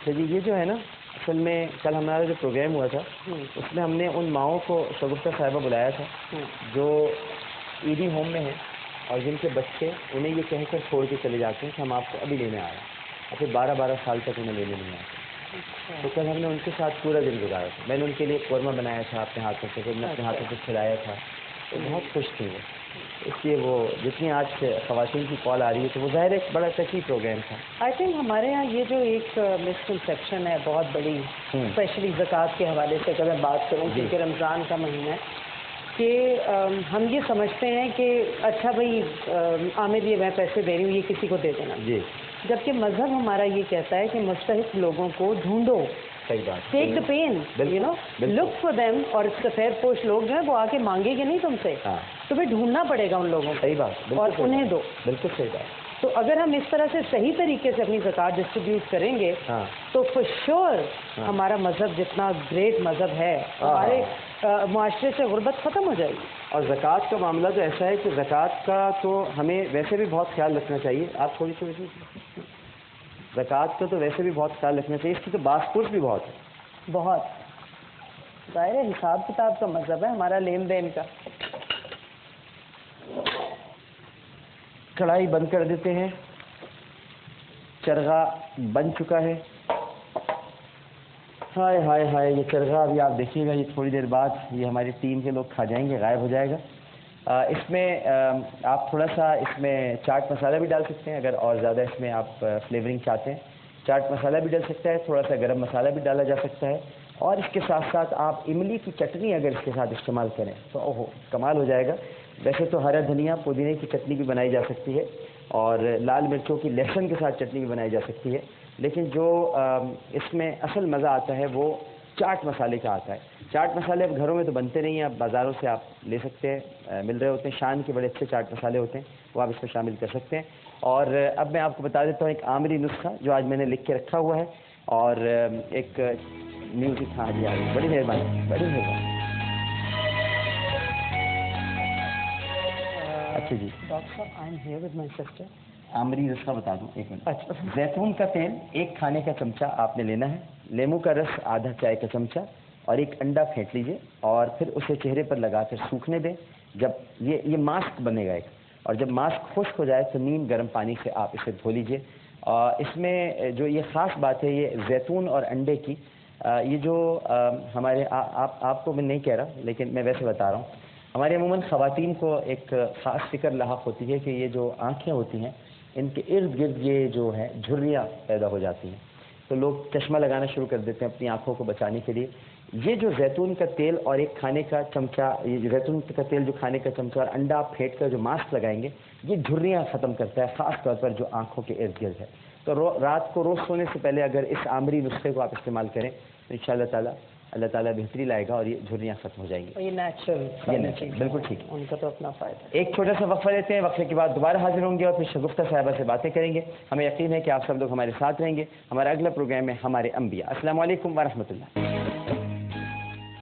تو جی یہ جو ہے نا اصل میں کل ہمارا جو پروگرام ہوا تھا اس میں ہم نے ان ماؤں کو شگفتہ صاحبہ بلایا تھا جو ایڈی ہوم میں ہیں اور جن کے بچے انہیں یہ کہہ کر چھوڑ کے چلے جاتے ہیں کہ ہم آپ کو ابھی لینے آ رہے ہیں اور پھر 12 سال تک انہیں لینے نہیں آتے. تو کل ہم نے ان کے ساتھ پورا دن گزارا تھا. میں نے ان کے لیے قورمہ بنایا تھا اپنے ہاتھوں سے, پھر میں اپنے ہاتھوں سے کھلایا تھا. تو بہت خوش تھی وہ. اس لیے وہ جتنی آج خواتین کی کال آ رہی ہے تو وہ ظاہر ایک بڑا ٹچی پروگرام تھا. آئی تھنک ہمارے یہاں یہ جو ایک مسکنسیپشن ہے بہت بڑی, اسپیشلی زکوٰۃ کے حوالے سے اگر میں بات کروں کیونکہ رمضان کا مہینہ ہے, کہ ہم یہ سمجھتے ہیں کہ اچھا بھائی عامر یہ میں پیسے دے رہی ہوں, یہ کسی کو دے دینا. جی. جبکہ مذہب ہمارا یہ کہتا ہے کہ مستحق لوگوں کو ڈھونڈو, صحیح بات, take the pen, you know, look for them. اور سفید پوش لوگ جو ہیں وہ آ کے مانگے گے نہیں تم سے, تمہیں ڈھونڈنا پڑے گا ان لوگوں کو. صحیح بات, اور انہیں دو. بالکل صحیح بات. تو اگر ہم اس طرح سے صحیح طریقے سے اپنی زکوٰۃ ڈسٹریبیوٹ کریں گے تو فور شیور ہمارا مذہب جتنا گریٹ مذہب ہے ہمارے معاشرے سے غربت ختم ہو جائے گی. اور زکوٰۃ کا معاملہ تو ایسا ہے کہ زکوٰۃ کا تو ہمیں ویسے بھی بہت خیال رکھنا چاہیے. آپ تھوڑی سی زکوٰۃ کا تو ویسے بھی بہت خیال رکھنا چاہیے. اس کی تو باس پوش بھی بہت ہے. بہت ظاہر حساب کتاب کا مذہب ہے ہمارا, لین دین کا. کڑھائی بند کر دیتے ہیں. چرغا بن چکا ہے. ہائے ہائے ہائے, یہ چرغا ابھی آپ دیکھیے گا, یہ تھوڑی دیر بعد یہ ہماری ٹیم کے لوگ کھا جائیں گے, غائب ہو جائے گا. اس میں آپ تھوڑا سا اس میں چاٹ مسالہ بھی ڈال سکتے ہیں اگر اور زیادہ اس میں آپ فلیورنگ چاہتے ہیں. چاٹ مسالہ بھی ڈال سکتا ہے, تھوڑا سا گرم مسالہ بھی ڈالا جا سکتا ہے. اور اس کے ساتھ ساتھ آپ املی کی چٹنی اگر اس کے ساتھ استعمال کریں تو اوہو کمال ہو جائے گا. ویسے تو ہرا دھنیا پودینے کی چٹنی بھی بنائی جا سکتی ہے اور لال مرچوں کی لہسن کے ساتھ چٹنی بھی بنائی جا سکتی ہے, لیکن جو اس میں اصل مزہ آتا ہے وہ چاٹ مسالے کا آتا ہے. چاٹ مسالے اب گھروں میں تو بنتے نہیں ہیں, اب بازاروں سے آپ لے سکتے ہیں, مل رہے ہوتے ہیں. شان کے بڑے اچھے چاٹ مسالے ہوتے ہیں, وہ آپ اس میں شامل کر سکتے ہیں. اور اب میں آپ کو بتا دیتا ہوں ایک عامری نسخہ جو آج میں نے لکھ کے رکھا ہوا ہے. اور ایک میوزک, ہاں جی بڑی مہربانی, بڑی مہربانی. اچھا جی ڈاکٹر صاحب, I am here with my sister. عامری نسخہ بتا دوں, ایک منٹ. زیتون کا تیل 1 کھانے کا چمچہ آپ نے لینا ہے. لیمو کا رس آدھا چائے کا چمچہ اور 1 انڈا پھینٹ لیجئے اور پھر اسے چہرے پر لگا کر سوکھنے دیں. جب یہ ماسک بنے گا ایک, اور جب ماسک خشک ہو جائے تو نیم گرم پانی سے آپ اسے دھو لیجئے. اس میں جو یہ خاص بات ہے یہ زیتون اور انڈے کی, یہ جو ہمارے آپ کو میں نہیں کہہ رہا لیکن میں ویسے بتا رہا ہوں, ہمارے عموماً خواتین کو ایک خاص فکر لاحق ہوتی ہے کہ یہ جو آنکھیں ہوتی ہیں ان کے ارد گرد یہ جو ہے جھریاں پیدا ہو جاتی ہیں, تو لوگ چشمہ لگانا شروع کر دیتے ہیں اپنی آنکھوں کو بچانے کے لیے. یہ جو زیتون کا تیل اور 1 کھانے کا چمچہ, یہ زیتون کا تیل جو کھانے کا چمچہ اور انڈا آپ پھینٹ کر جو ماسک لگائیں گے یہ جھریاں ختم کرتا ہے, خاص طور پر جو آنکھوں کے ارد گرد ہے. تو رات کو روز سونے سے پہلے اگر اس عامری نسخے کو آپ استعمال کریں تو انشاءاللہ اللہ تعالیٰ بہتری لائے گا اور یہ جھریاں ختم ہو جائیں گی. یہ نیچرل, بالکل ٹھیک. ان کا تو اپنا فائدہ. ایک چھوٹا سا وقفہ لیتے ہیں, وقفے کے بعد دوبارہ حاضر ہوں گے اور پھر شگفتہ صاحبہ سے باتیں کریں گے. ہمیں یقین ہے کہ آپ سب لوگ ہمارے ساتھ رہیں گے. ہمارا اگلا پروگرام ہے ہمارے انبیاء. السلام علیکم ورحمۃ اللہ.